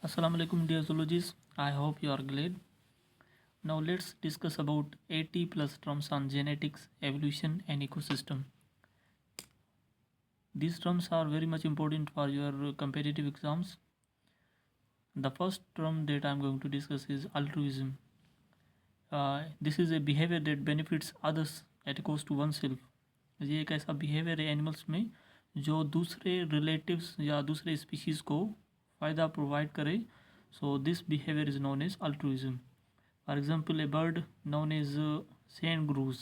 Assalamu alaikum dear zoologists. I hope you are glad. Now let's discuss about 80 plus terms on genetics, evolution and ecosystem. These terms are very much important for your competitive exams. The first term that I am going to discuss is altruism. This is a behavior that benefits others at a cost to oneself. ये एक ऐसा behaviour है animals में जो दूसरे relatives या दूसरे species को फ़ायदा प्रोवाइड करे. So this behaviour is known as altruism. For example a bird known as sand grouse.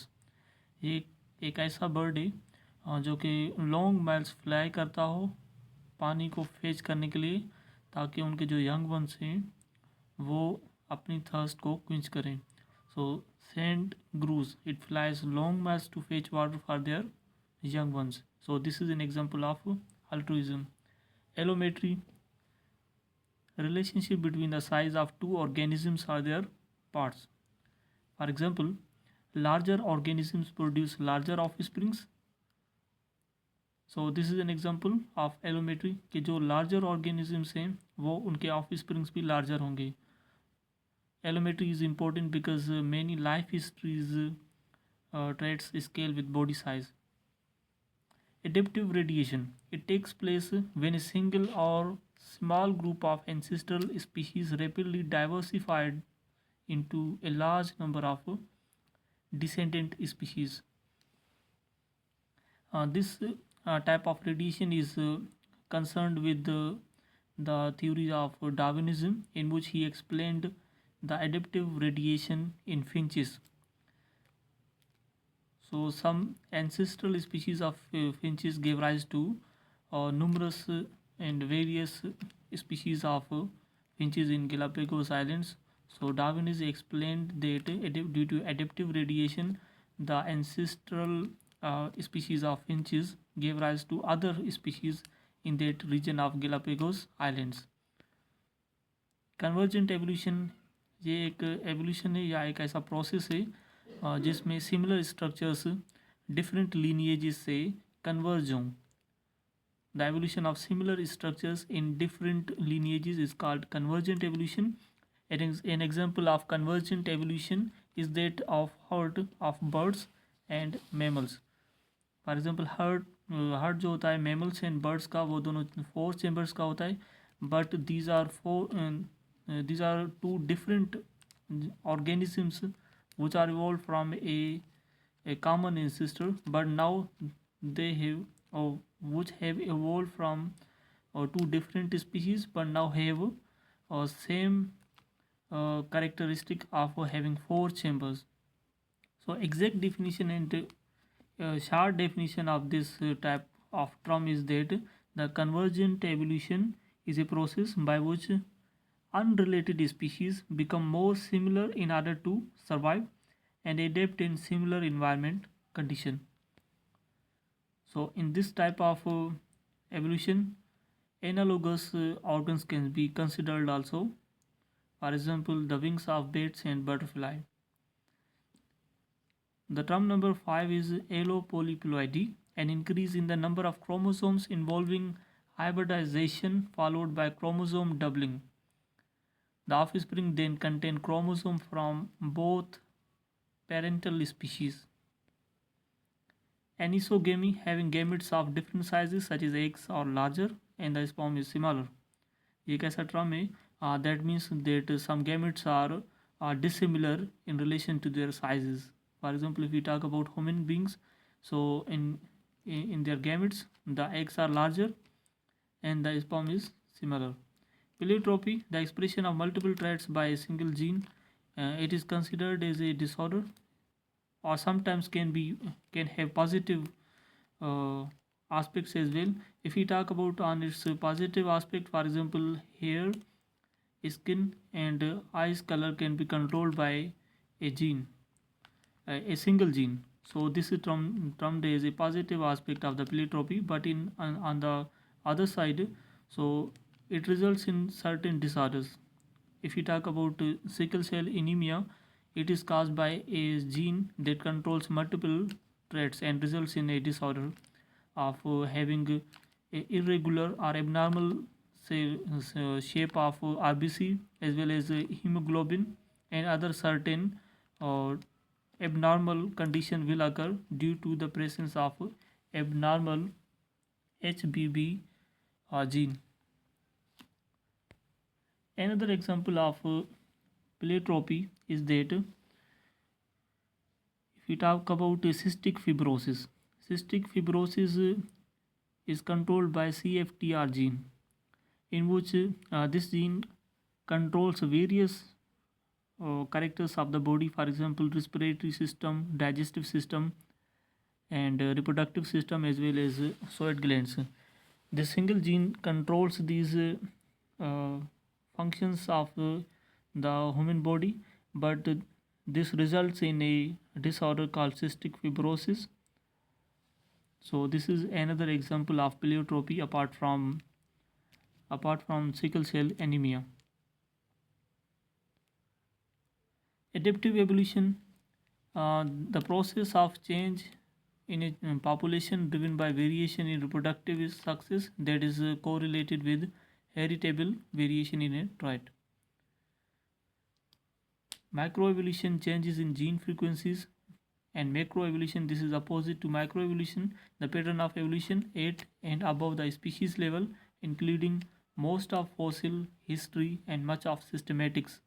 ये एक ऐसा बर्ड है जो कि लॉन्ग माइल्स फ्लाई करता हो पानी को फेच करने के लिए, ताकि उनके जो यंग वंस हैं वो अपनी थर्स्ट को क्विंच करें. So sand grouse, it flies long miles to fetch water for their young ones. So this is an example of altruism. Allometry, relationship between the size of two organisms or their parts. For example, larger organisms produce larger offsprings. So this is an example of allometry कि जो larger organisms हैं वो उनके offsprings भी larger होंगे. Allometry is important because many life histories traits scale with body size. Adaptive radiation. It takes place when a single or small group of ancestral species rapidly diversified into a large number of descendant species. This type of radiation is concerned with the theory of Darwinism, in which he explained the adaptive radiation in finches. So some ancestral species of finches gave rise to numerous and various species of finches in Galapagos Islands. So Darwinism explained that due to adaptive radiation, the ancestral species of finches gave rise to other species in that region of Galapagos Islands. Convergent evolution, ये एक evolution है या एक ऐसा process है जिसमें similar structures different लीनिएजेस से converge हों. The evolution of similar structures in different lineages is called convergent evolution. An example of convergent evolution is that of herd of birds and mammals. For example herd जो होता है mammals and birds का, वो दोनों 4 chambers का होता है, but these are two different organisms which are evolved from a common ancestor, but now they have which have evolved from two different species, but now have same characteristic of having 4 chambers. So exact definition and short definition of this type of term is that the convergent evolution is a process by which unrelated species become more similar in order to survive and adapt in similar environment condition. So in this type of evolution, analogous organs can be considered also. For example, the wings of bats and butterfly. The term number 5 is allopolyploidy, an increase in the number of chromosomes involving hybridization followed by chromosome doubling. The offspring then contain chromosomes from both parental species. Anisogamy, having gametes of different sizes such as eggs or larger and the sperm is smaller. ये एक ऐसा term है that means that some gametes are dissimilar in relation to their sizes. For example, if we talk about human beings, so in their gametes the eggs are larger and the sperm is similar. Pleiotropy, the expression of multiple traits by a single gene. It is considered as a disorder, or sometimes can have positive aspects as well. If we talk about on its positive aspect, for example, hair, skin, and eyes color can be controlled by a gene, a single gene. So this is termed as a positive aspect of the pleiotropy. But on the other side, so it results in certain disorders. If you talk about sickle cell anemia, it is caused by a gene that controls multiple traits and results in a disorder of having a irregular or abnormal shape of RBC as well as hemoglobin, and other certain uh, abnormal condition will occur due to the presence of abnormal HBB gene. Another example of pleiotropy is that if we talk about cystic fibrosis is controlled by CFTR gene, in which this gene controls various characters of the body, for example, respiratory system, digestive system, and reproductive system, as well as sweat glands. The single gene controls these uh, functions of the human body, but this results in a disorder called cystic fibrosis. So this is another example of pleiotropy apart from sickle cell anemia. Adaptive evolution, the process of change in a population driven by variation in reproductive success that is correlated with heritable variation in a trait. Microevolution, changes in gene frequencies, and macroevolution, this is opposite to microevolution, the pattern of evolution at and above the species level, including most of fossil history and much of systematics.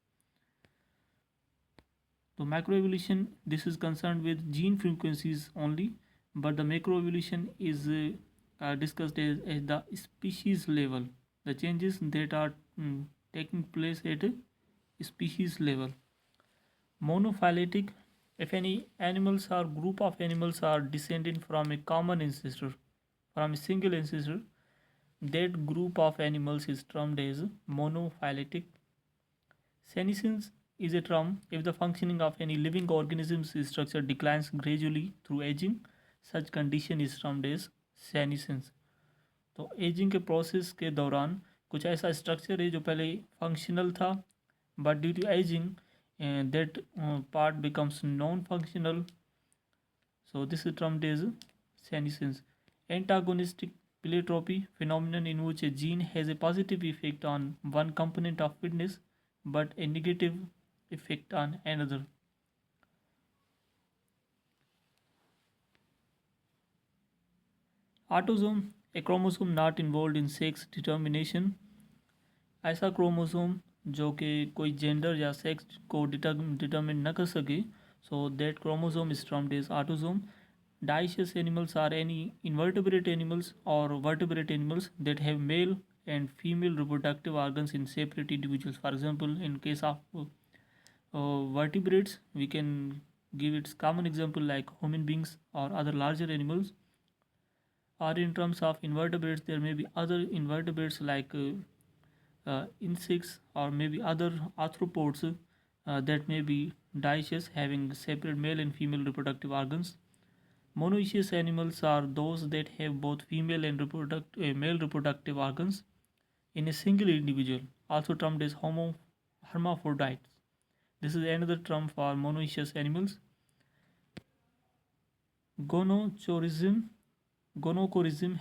So macroevolution, this is concerned with gene frequencies only, but the macroevolution is discussed as the species level, the changes that are taking place at a species level. Monophyletic, if any animals or group of animals are descended from a common ancestor, from a single ancestor, that group of animals is termed as monophyletic. Senescence is a term if the functioning of any living organism's structure declines gradually through aging. Such condition is termed as senescence. तो ageing के process के दौरान कुछ ऐसा structure है जो पहले functional था, but due to ageing that part becomes non-functional. So this is termed as senescence. Antagonistic pleiotropy, phenomenon in which a gene has a positive effect on one component of fitness but a negative effect on another. Autosome, a chromosome not involved in sex determination, ऐसा chromosome जो कि कोई gender या sex को determine न कर सके, so that chromosome is termed as autosome. Dioecious animals are any invertebrate animals or vertebrate animals that have male and female reproductive organs in separate individuals. For example, in case of vertebrates, we can give its common example like human beings or other larger animals. Or in terms of invertebrates, there may be other invertebrates like insects or maybe other arthropods that may be dioecious, having separate male and female reproductive organs. Monoecious animals are those that have both female and male reproductive organs in a single individual, also termed as hermaphrodites. This is another term for monoecious animals. Gonochorism,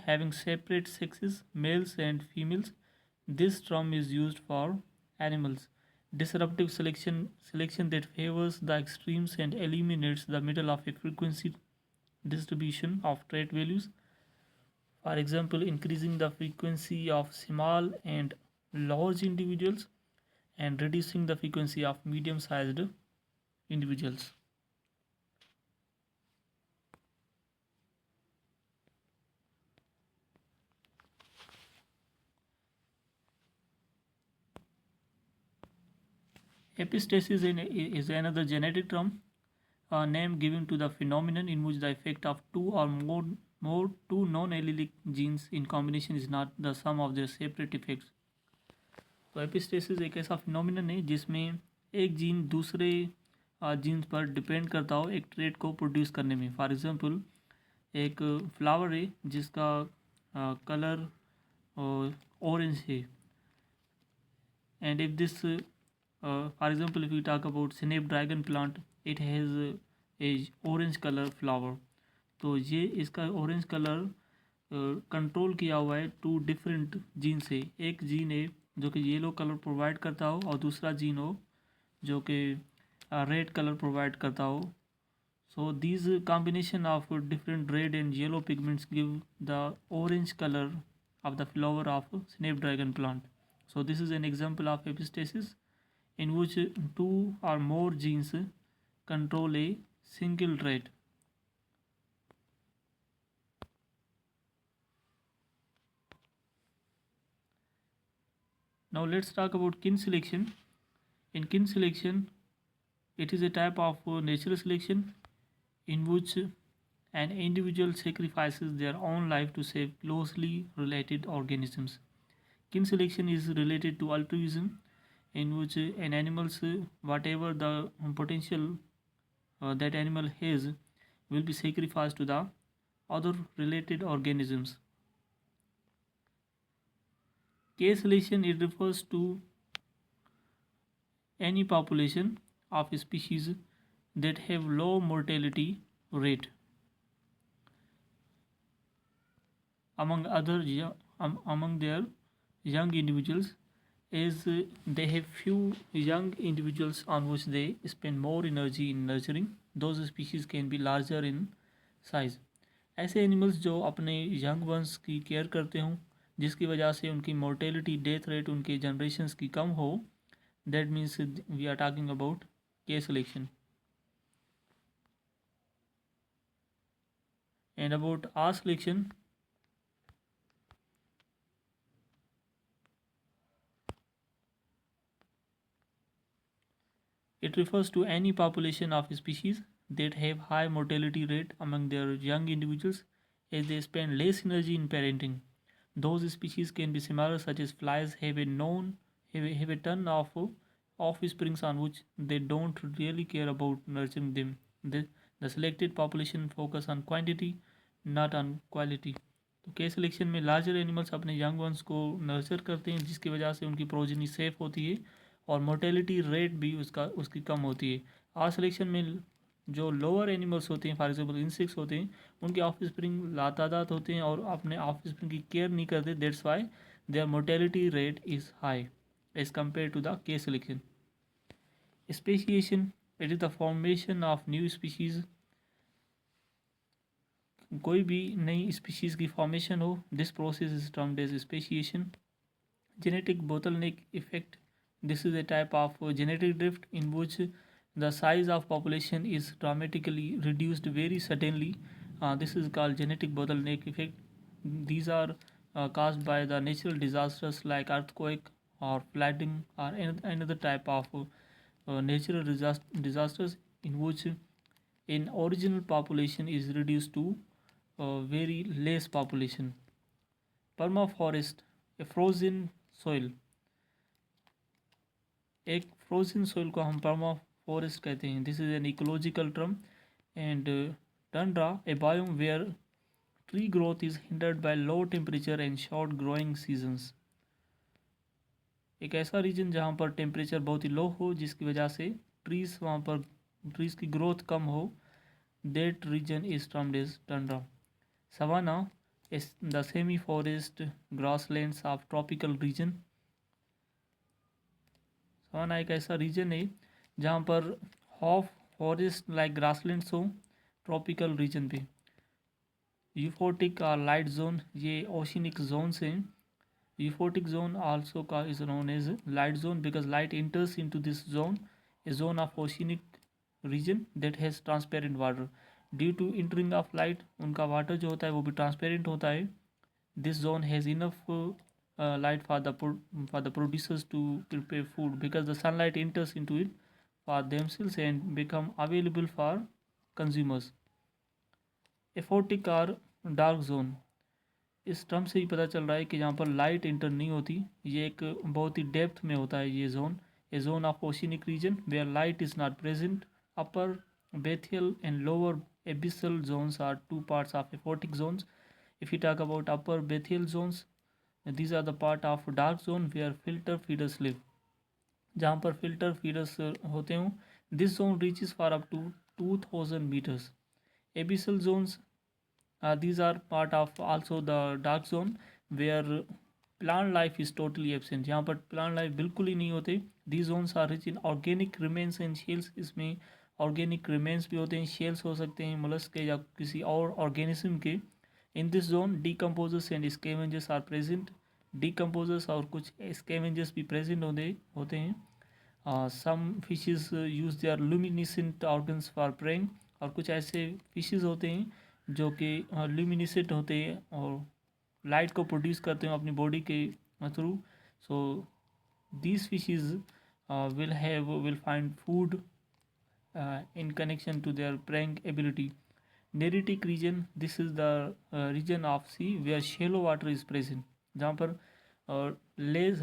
having separate sexes, males and females. This term is used for animals. Disruptive selection that favors the extremes and eliminates the middle of a frequency distribution of trait values. For example, increasing the frequency of small and large individuals and reducing the frequency of medium-sized individuals. Epistasis is another genetic term, a name given to the phenomenon in which the effect of two or more two non-allelic genes in combination is not the sum of their separate effects. तो epistasis एक ऐसा phenomenon है जिसमें एक gene दूसरे jeans पर depend करता हो एक ट्रेट को प्रोड्यूस करने में. फॉर एग्जांपल, एक फ्लावर है जिसका कलर ऑरेंज है, and if this for example, if we talk about snapdragon plant, it has a orange color flower. तो ये इसका ऑरेंज कलर कंट्रोल किया हुआ है टू डिफरेंट जीन से। एक जीन है जो कि येलो कलर प्रोवाइड करता हो और दूसरा जीन हो जो कि रेड कलर प्रोवाइड करता हो। So these combination of different red and yellow pigments give the orange color of the flower of snapdragon plant. So this is an example of epistasis in which two or more genes control a single trait. Now let's talk about kin selection. In kin selection, it is a type of natural selection in which an individual sacrifices their own life to save closely related organisms. Kin selection is related to altruism, in which an animal's whatever the potential that animal has will be sacrificed to the other related organisms. K selection, it refers to any population of a species that have low mortality rate among among their young individuals, as they have few young individuals on which they spend more energy in nurturing. Those species can be larger in size. ऐसे animals जो अपने young ones की care करते हों जिसकी वजह से उनकी मोर्टेलिटी डेथ रेट उनके जनरेशन्स की कम हो, that means we are talking about K selection. And about R selection, it refers to any population of species that have high mortality rate among their young individuals as they spend less energy in parenting. Those species can be similar, such as flies have a ton of offsprings on which they don't really care about nurturing them. The selected population focus on quantity, not on quality. तो case selection में larger animals अपने young ones को nurture करते हैं जिसकी वजह से उनकी प्रोजनी सेफ होती है और मोर्टेलिटी रेट भी उसकी कम होती है. आर सिलेक्शन में जो लोअर एनिमल्स होते हैं, फॉर एग्जांपल इंसेक्ट्स होते हैं, उनके ऑफ स्प्रिंग लातादात होते हैं और अपने ऑफ स्प्रिंग की केयर नहीं करते. That's why their mortality rate is high as compare to the case selection. Speciation, it is the formation of new species. कोई भी नई स्पीशीज़ की फॉर्मेशन हो, this process is termed as speciation. Genetic bottleneck effect, this is a type of genetic drift in which the size of population is dramatically reduced very suddenly. This is called genetic bottleneck effect. These are caused by the natural disasters like earthquake or flooding or another type of natural disasters in which an original population is reduced to very less population. Permafrost, a frozen soil. एक frozen soil को हम permafrost कहते हैं. This is an ecological term. And tundra, a biome where tree growth is hindered by low temperature and short growing seasons. एक ऐसा reason जहाँ पर temperature बहुत ही लो हो जिसकी वजह से वहाँ पर ट्रीज़ की ग्रोथ कम हो. That region is termed as tundra. Savanna is the semi-forest grasslands of tropical region. Savanna एक ऐसा रीजन है जहाँ पर हाफ फॉरेस्ट लाइक ग्रासलैंड्स हो ट्रॉपिकल रीजन पे. यूफोटिक और लाइट जोन, ये ओशिनिक जोन्स हैं. यूफोटिक जोन आल्सो का is known as light zone because light enters into this zone, a zone of oceanic region that has transparent water. Due to entering of light उनका water जो होता है वो भी transparent होता है. This zone has enough light for the producers to prepare food because the sunlight enters into it for themselves and become available for consumers. एफोटिक और dark zone, इस टर्म से ही पता चल रहा है कि यहाँ पर लाइट इंटर नहीं होती. ये एक बहुत ही डेप्थ में होता है ये zone. A zone of oceanic region where light is not present. Upper bathyal and lower abyssal zones are two parts of aphotic zones. If we talk about upper bathyal zones, these are the part of dark zone where filter feeders live. जहाँ पर filter feeders होते हों. This zone reaches for up to 2000 meters. Abyssal zones These are part of also the dark zone where plant life is totally absent. यहाँ पर plant life बिल्कुल ही नहीं होते. These zones are rich in organic remains and shells. इसमें organic remains भी होते हैं, shells हो सकते हैं mollusk के या किसी और organism के. In this zone decomposers and scavengers are present. Decomposers और कुछ scavengers भी present होते हैं. Some fishes use their luminescent organs for preying. और कुछ ऐसे फिशेस होते हैं जो कि ल्यूमिनिसेंट होते हैं और लाइट को प्रोड्यूस करते हैं अपनी बॉडी के through. So these fishes will find food in connection to their preying ability. Neritic region, this is the region of sea where shallow water is present, जहाँ पर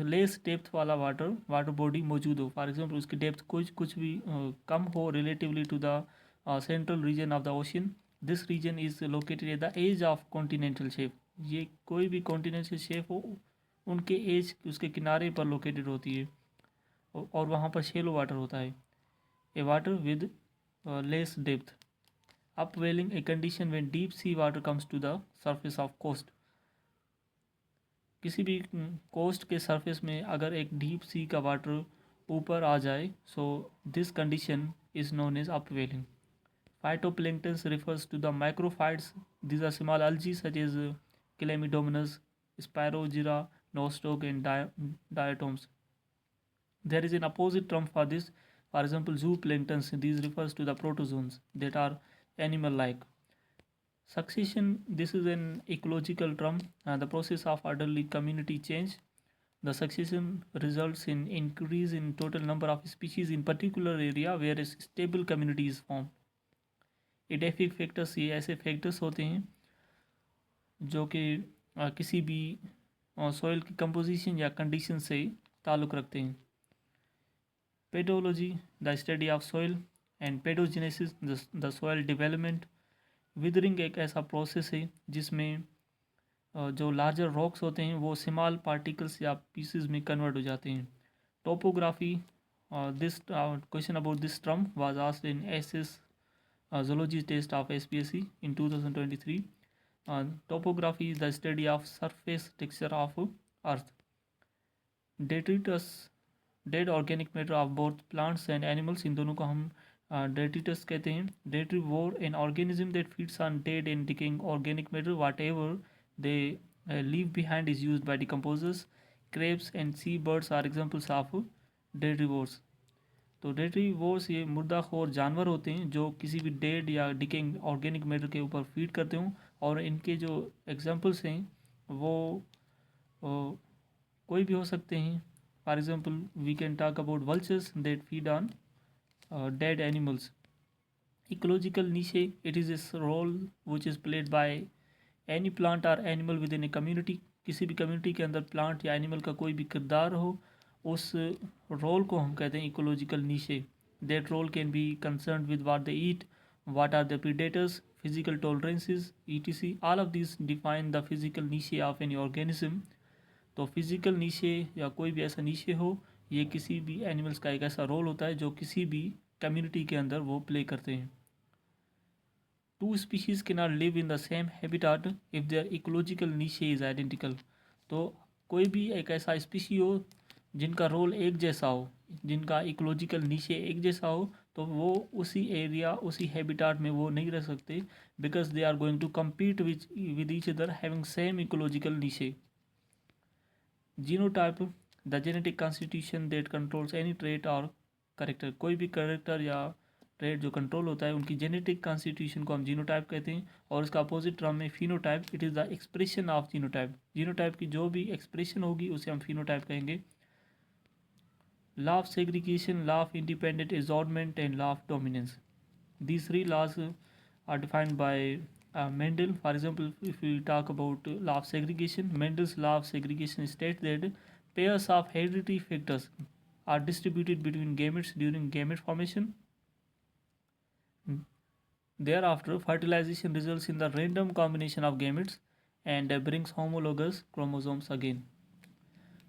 लेस डेप्थ वाला water body मौजूद हो. For example उसकी depth कुछ भी कम हो relatively to the central region of the ocean. This region is located at the edge of continental shape. ये कोई भी कॉन्टिनेंटल शेप हो उनके एज उसके किनारे पर लोकेटेड होती है और वहाँ पर शेलो वाटर होता है. A water with less depth. Upwelling, a condition when deep sea water comes to the surface of coast. किसी भी कोस्ट के सरफेस में अगर एक डीप सी का वाटर ऊपर आ जाए, so this condition is known as upwelling. Phytoplankton refers to the macrophytes. These are small algae such as Chlamydomonas, Spirogyra, nostoc, and diatoms. There is an opposite term for this. For example, zooplankton. These refers to the protozoans that are animal-like. Succession. This is an ecological term. The process of orderly community change. The succession results in increase in total number of species in particular area where a stable community is formed. Edaphic factors, ये ऐसे factors होते हैं जो कि किसी भी soil की composition या कंडीशन से ताल्लुक़ रखते हैं. Pedology, the study of soil, and paedogenesis, the soil development. Withering एक ऐसा प्रोसेस है जिसमें जो लार्जर रॉक्स होते हैं वो स्मॉल पार्टिकल्स या पीसेस में कन्वर्ट हो जाते हैं. Topography, this question about this term was asked in SS zoology test of SPSC in 2023. Topography is the study of surface texture of earth. Detritus, dead organic matter of both plants and animals. इन दोनों को हम detritus कहते हैं. Detrivore, an organism that feeds on dead and decaying organic matter. Whatever they leave behind is used by decomposers. Crabs and seabirds are examples of detrivores. तो डेट्रीवोर्स ये मुर्दाखोर जानवर होते हैं जो किसी भी डेड या डिकेइंग ऑर्गेनिक मैटर के ऊपर फीड करते हों. और इनके जो एग्जांपल्स हैं वो कोई भी हो सकते हैं. For example we can talk about vultures that feed on dead animals. Ecological niche, it is इस role which is played by any plant और animal within a community. किसी भी कम्युनिटी के अंदर प्लांट या एनिमल का कोई भी किरदार हो, उस रोल को हम कहते हैं ecological niche. That role can be concern with what they eat, what are the predators, physical tolerances, etc. All of this define the physical niche of any organism. तो फिजिकल नीशे या कोई भी ऐसा नीशे हो, ये किसी भी एनिमल्स का एक ऐसा रोल होता है जो किसी भी कम्युनिटी के अंदर वो प्ले करते हैं. Two species can not live in the same habitat if their ecological niche is identical. तो कोई भी एक ऐसा स्पीशी हो जिनका रोल एक जैसा हो, जिनका इकोलॉजिकल नीशे एक जैसा हो, तो वो उसी एरिया उसी हैबिटाट में वो नहीं रह सकते because they are going to compete with each other having same ecological niche. Genotype, the genetic constitution that controls any trait और करेक्टर. कोई भी करेक्टर या ट्रेट जो कंट्रोल होता है उनकी जेनेटिक कॉन्स्टिट्यूशन को हम जीनोटाइप कहते हैं. और इसका अपोजिट टर्म है phenotype. It is the expression of genotype. Genotype की जो भी एक्सप्रेशन होगी उसे हम फिनोटाइप कहेंगे. Law of segregation, law of independent assortment, and law of dominance. These three laws are defined by Mendel. For example, if we talk about law of segregation, Mendel's law of segregation states that pairs of hereditary factors are distributed between gametes during gamete formation. Thereafter, fertilization results in the random combination of gametes and brings homologous chromosomes again.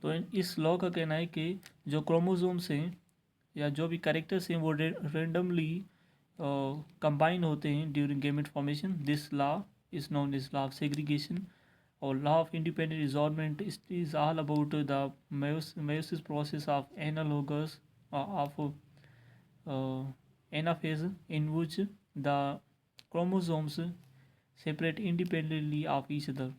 तो इस law का कहना है कि जो chromosomes हैं या जो भी कैरेक्टर्स हैं वो रेंडमली कंबाइन होते हैं during gamete formation. This law is known as law of segregation or law of independent resolvement. It is all about the meiosis process of analogous of anaphase in which the chromosomes separate independently of each other.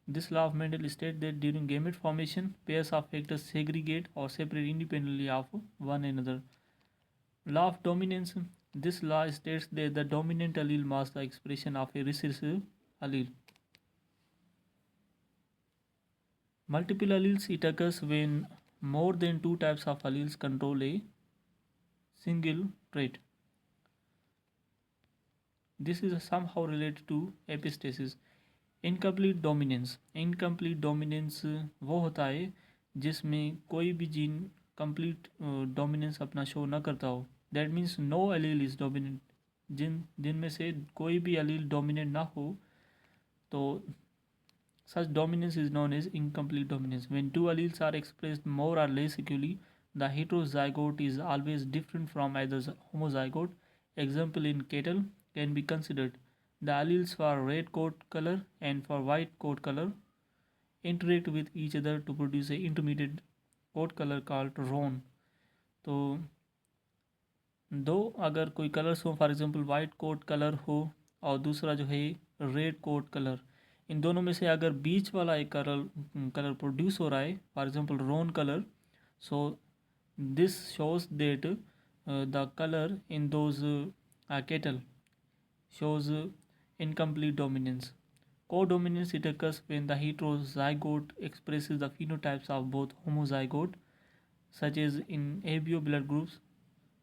This law of Mendel states that during gamete formation, pairs of factors segregate or separate independently of one another. Law of dominance. This law states that the dominant allele masks the expression of a recessive allele. Multiple alleles. It occurs when more than two types of alleles control a single trait. This is somehow related to epistasis. Incomplete dominance वो होता है जिसमें कोई भी gene complete dominance अपना show ना करता हो. That means no allele is dominant. जिनमें से कोई भी एलील डोमिनेंट ना हो तो such dominance is known as incomplete dominance. When two alleles are expressed more or less equally, the heterozygote is always different from either homozygote. Example in cattle can be considered. The alleles for red coat color and for white coat color interact with each other to produce a intermediate coat color called roan. तो दो अगर कोई colours हो, for example white coat colour हो और दूसरा जो है रेड कोट कलर, इन दोनों में से अगर बीच वाला एक कलर प्रोड्यूस हो रहा है, for example roan colour, so this shows that the colour in those cattle shows incomplete dominance. Co-dominance, it occurs when the heterozygote expresses the phenotypes of both homozygote, such as in ABO blood groups.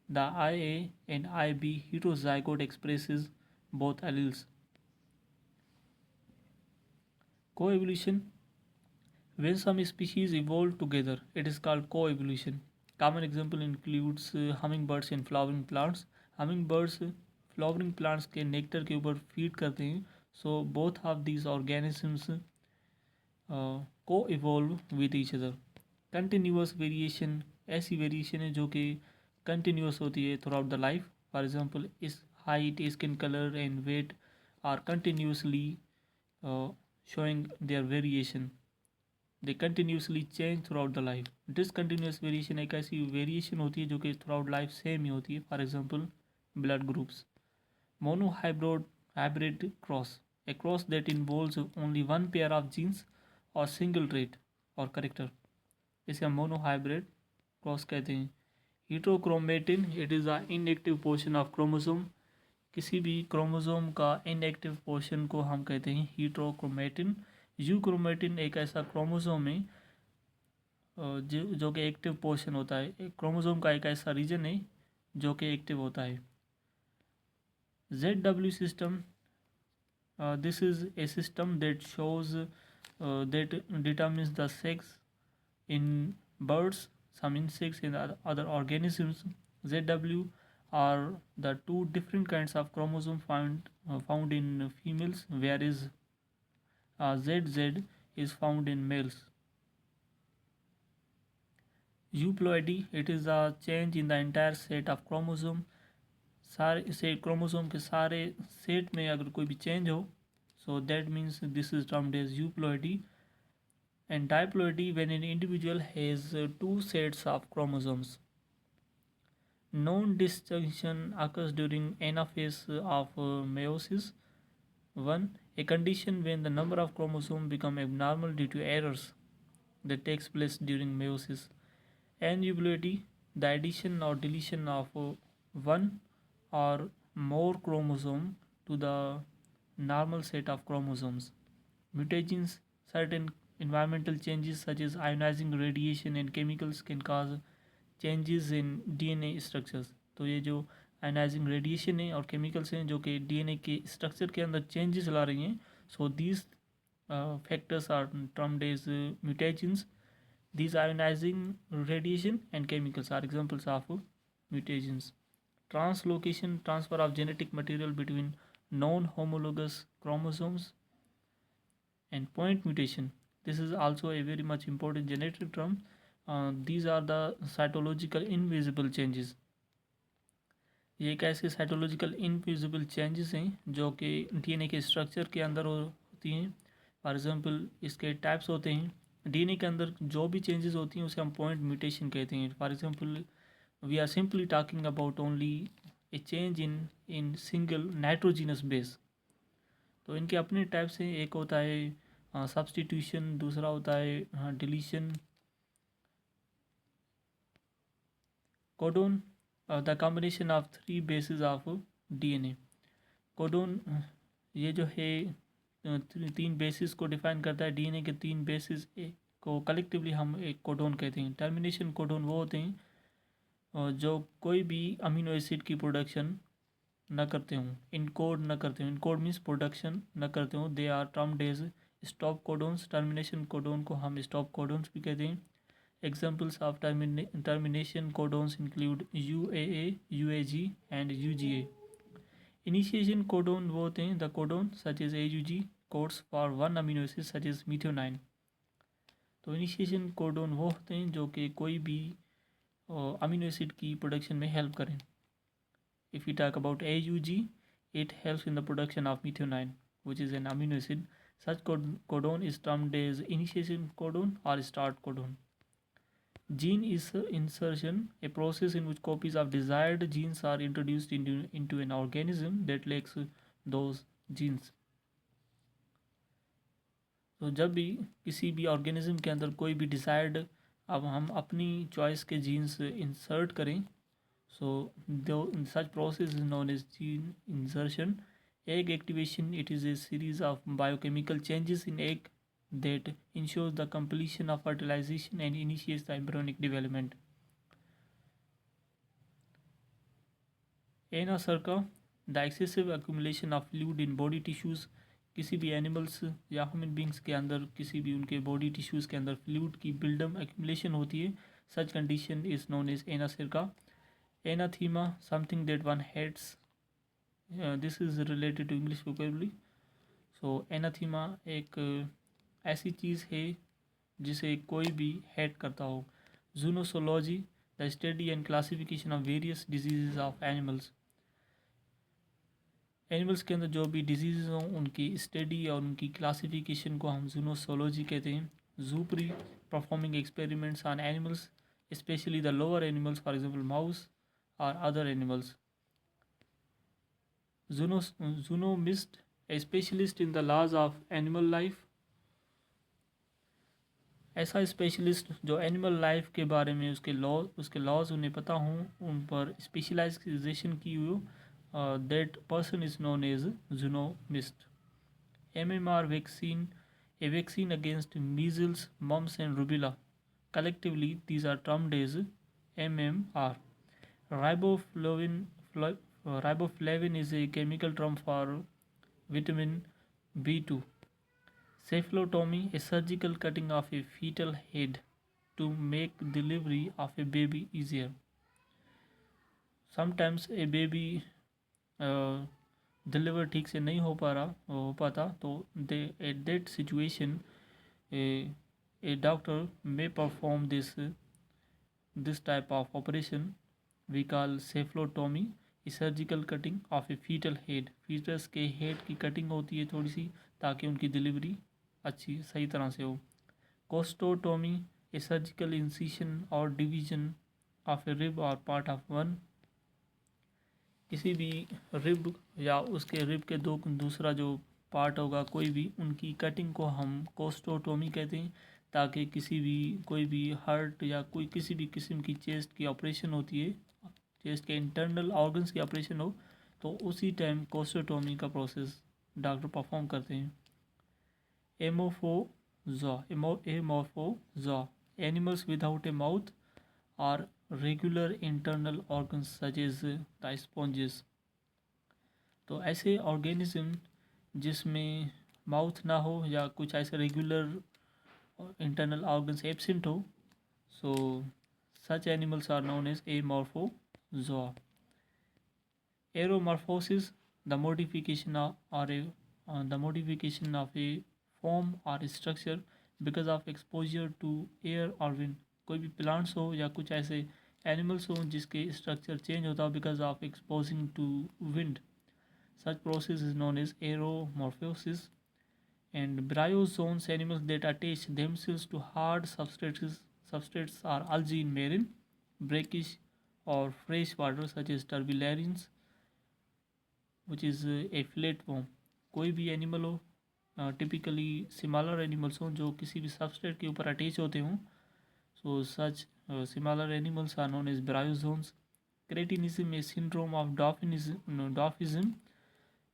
The IA and IB heterozygote expresses both alleles. Coevolution. When some species evolve together, it is called coevolution. Common example includes hummingbirds and flowering plants. Hummingbirds flowering plants के nectar के ऊपर feed करते हैं. So both of these organisms को evolve with each other. Continuous variation, ऐसी variation है जो कि कंटिन्यूस होती है throughout the life. For example इस height, skin colour and weight are continuously showing their variation. They continuously change throughout the life. Discontinuous variation एक ऐसी variation होती है जो कि थ्रू लाइफ सेम ही होती है. For example blood groups. Monohybrid cross, a cross that involves only one pair of genes or single trait or character, इसे हम मोनोहाइब्रिड क्रॉस कहते हैं. Heterochromatin, it is the inactive portion of chromosome. किसी भी chromosome का inactive portion को हम कहते हैं हीट्रोक्रोमेटिन. यूक्रोमेटिन एक ऐसा क्रोमोसोम है जो कि एक्टिव पोर्शन होता है. एक क्रोमोसोम का एक ऐसा रीजन है जो कि एक्टिव होता है. ZW system, this is a system that shows that determines the sex in birds, some insects and other organisms. ZW are the two different kinds of chromosome found in females, whereas ZZ is found in males. Euploidy, it is a change in the entire set of chromosome. सारे से chromosome के सारे set में अगर कोई भी change हो, so that means this is termed as euploidy. And diploidy, when an individual has two sets of chromosomes. Non disjunction occurs during anaphase of meiosis. 1. A condition when the number of chromosomes become abnormal due to errors that takes place during meiosis. Aneuploidy, the addition or deletion of one or more chromosome to the normal set of chromosomes. Mutagens, certain environmental changes such as ionizing radiation and chemicals can cause changes in DNA structures. तो ये जो ionizing radiation है और chemicals हैं जो कि DNA के structure के अंदर changes ला रही हैं, so these factors are termed as mutagens. These ionizing radiation and chemicals are examples of mutagens. Translocation, transfer of genetic material between non-homologous chromosomes. And point mutation, this is also a very much important genetic term. These are the cytological invisible changes. ये एक ऐसे cytological invisible changes हैं जो कि DNA के structure के अंदर होती हैं। फॉर एग्जांपल इसके टाइप्स होते हैं। डीएनए के अंदर जो भी चेंजेस होती हैं उसे हम पॉइंट म्यूटेशन कहते हैं। For example we are simply talking about only a change in single nitrogenous base. तो इनके अपने टाइप्स हैं। एक होता है सब्सटीट्यूशन, दूसरा होता है deletion. Codon the combination of 3 basis of DNA. Codon ये जो है 3 बेसिस को डिफाइन करता है। डीएनए के 3 बेसिस को कलेक्टिवली हम एक कोडोन कहते हैं। टर्मिनेशन कोडोन वो होते हैं जो कोई भी अमीनो एसिड की प्रोडक्शन न करते हों, इनकोड न करते हों। इनकोड मीन्स प्रोडक्शन न करते हों। They are termed as stop codons. Termination codon को हम स्टॉप कोडोन्स भी कहते हैं। Examples of termination codons include UAA, UAG, and UGA. Initiation codon वो होते हैं the codon such as AUG codes for one amino acid such as methionine. तो initiation codon वो होते हैं जो कि कोई भी अमीनो एसिड की प्रोडक्शन में हेल्प करें। If you talk about AUG, it helps in the production of methionine, which is an amino acid. Such codon is termed as initiation codon or start codon. Gene insertion, a process in which copies of desired genes are introduced into an organism that lacks those genes. तो जब भी किसी भी organism के अंदर कोई भी desired अब हम अपनी चॉइस के जीन्स इंसर्ट करें, so those such process is known as gene insertion. Egg activation, it is a series of biochemical changes in egg that ensures the completion of fertilization and initiates the embryonic development. Anasarca, the excessive accumulation of fluid in body tissues. किसी भी animals या human beings के अंदर किसी भी उनके body tissues के अंदर फ्लूइड की बिल्डअप एक्यूमुलेशन होती है. Such condition is known as anasarca. Anathema, something that one hates. This is related to English vocabulary. So anathema एक ऐसी चीज़ है जिसे कोई भी हेट करता हो. Zoonosology, the study and classification of various diseases of animals. Animals के अंदर जो भी डिजीज़ हों उनकी स्टडी और उनकी क्लासिफिकेशन को हम जूनोसोलॉजी कहते हैं. Zoopery, performing experiments on animals specially the lower animals, for example mouse और other animals. Zoonomist, a specialist in the laws of animal life. ऐसा स्पेशलिस्ट जो एनिमल लाइफ के बारे में उसके लॉज उन्हें पता हों, उन पर स्पेशलाइजेशन की हुई. That person is known as zoonomist. MMR vaccine, a vaccine against measles, mumps and rubella. Collectively, these are termed as MMR. Riboflavin is a chemical term for vitamin B2. Cephalotomy, a surgical cutting of a fetal head to make delivery of a baby easier. Sometimes a baby deliver ठीक से नहीं हो पाता, तो they at that situation a doctor may perform this type of operation we call cephalotomy. Surgical cutting of a fetal head. Fetus के head की cutting होती है थोड़ी सी ताकि उनकी डिलीवरी अच्छी सही तरह से हो. कोस्टोटोमी, ए सर्जिकल इंसिशन और डिवीजन ऑफ ए रिब और पार्ट ऑफ वन. किसी भी रिब या उसके रिब के दूसरा जो पार्ट होगा कोई भी, उनकी कटिंग को हम कोस्टोटोमी कहते हैं. ताकि किसी भी कोई भी हार्ट या कोई किसी भी किस्म की चेस्ट की ऑपरेशन होती है, चेस्ट के इंटरनल ऑर्गन्स की ऑपरेशन हो, तो उसी टाइम कोस्टोटोमी का प्रोसेस डॉक्टर परफॉर्म करते हैं. Amorphozoa, animals without a mouth और regular internal organs such as the sponges. तो ऐसे ऑर्गेनिज्म जिसमें माउथ ना हो या कुछ ऐसे रेगुलर इंटरनल ऑर्गन्स एब्सेंट हो, so such animals are known as amorphozoa. Aeromorphosis, the modification of a form और structure because of exposure to air और विंड. कोई भी प्लांट्स हो या कुछ ऐसे एनिमल्स हों जिसके स्ट्रक्चर चेंज होता हो because of exposing to wind, such process is known as aeromorphosis. And bryozoans, animals that attach themselves to hard substrates are algae in marine, brackish or fresh water such as turbilarines, which is a flatworm. कोई भी animal हो, typically similar animals हों जो किसी भी substrate के ऊपर attach होते हों, so such similar animals are known as bryozoans. Cretinism, a syndrome of dwarfism,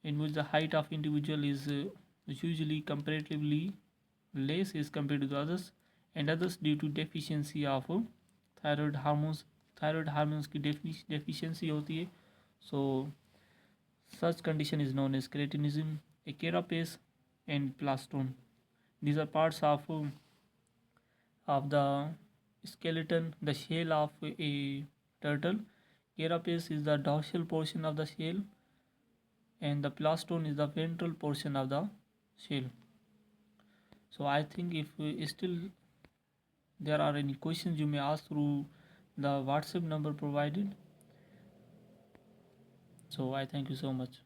in which the height of individual is usually comparatively less as compared to the others, and others due to deficiency of thyroid hormones. Thyroid hormones की deficiency होती है, so such condition is known as cretinism. A carapace and plastron, these are parts of the skeleton, the shell of a turtle. Carapace is the dorsal portion of the shell, and the plastron is the ventral portion of the shell. So I think if still there are any questions, you may ask through the WhatsApp number provided. So I thank you so much.